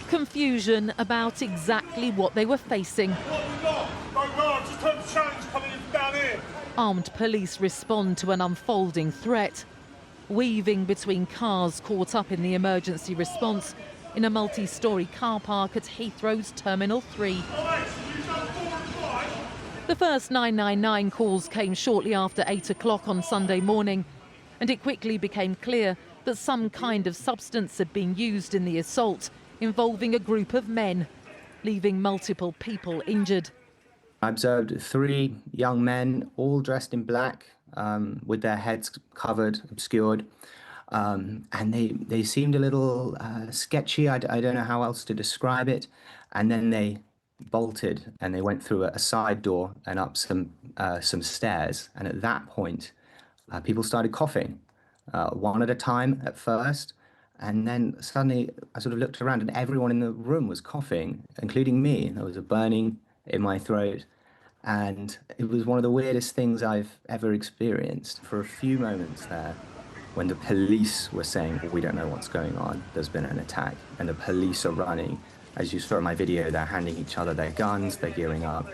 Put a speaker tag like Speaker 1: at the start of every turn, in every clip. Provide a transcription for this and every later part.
Speaker 1: Confusion about exactly what they were facing. Armed police respond to an unfolding threat, weaving between cars caught up in the emergency response in a multi-storey car park at Heathrow's Terminal 3. The first 999 calls came shortly after 8 o'clock on Sunday morning, and it quickly became clear that some kind of substance had been used in the assault involving a group of men, leaving multiple people injured.
Speaker 2: I observed 3 young men, all dressed in black, with their heads covered, obscured, and they seemed a little sketchy. I don't know how else to describe it. And then they bolted and they went through a side door and up some stairs. And at that point, people started coughing, one at a time at first. And then suddenly I sort of looked around and everyone in the room was coughing, including me. There was a burning in my throat. And it was one of the weirdest things I've ever experienced. For a few moments there, when the police were saying, well, we don't know what's going on, there's been an attack, and the police are running. As you saw in my video, they're handing each other their guns, they're gearing up.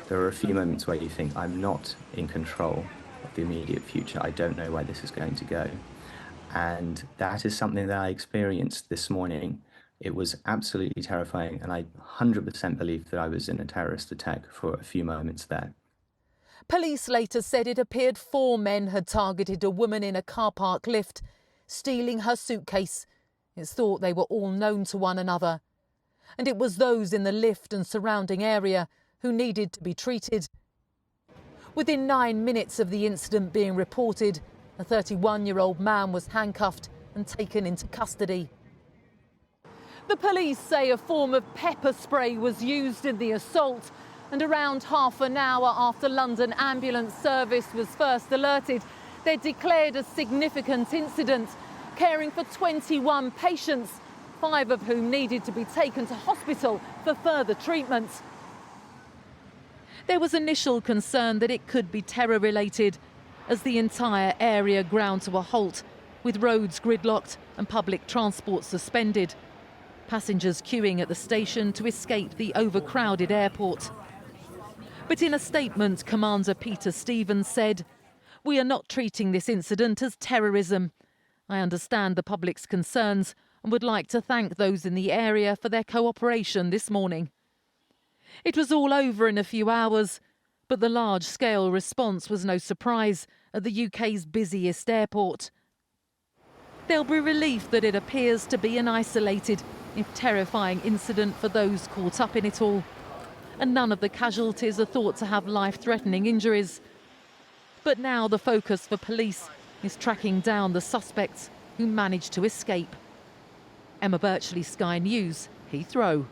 Speaker 2: There are a few moments where you think, I'm not in control of the immediate future. I don't know where this is going to go. And that is something that I experienced this morning. It was absolutely terrifying, and I 100% believe that I was in a terrorist attack for a few moments there.
Speaker 1: Police later said it appeared 4 men had targeted a woman in a car park lift, stealing her suitcase. It's thought they were all known to one another. And it was those in the lift and surrounding area who needed to be treated. Within 9 minutes of the incident being reported, a 31-year-old man was handcuffed and taken into custody. The police say a form of pepper spray was used in the assault, and around half an hour after London Ambulance Service was first alerted, they declared a significant incident, caring for 21 patients, 5 of whom needed to be taken to hospital for further treatment. There was initial concern that it could be terror-related, as the entire area ground to a halt, with roads gridlocked and public transport suspended. Passengers queuing at the station to escape the overcrowded airport. But in a statement, Commander Peter Stevens said, "We are not treating this incident as terrorism. I understand the public's concerns and would like to thank those in the area for their cooperation this morning." It was all over in a few hours, but the large-scale response was no surprise at the UK's busiest airport. There'll be relief that it appears to be an isolated, if terrifying, incident for those caught up in it all. And none of the casualties are thought to have life-threatening injuries. But now the focus for police is tracking down the suspects who managed to escape. Emma Birchley, Sky News, Heathrow.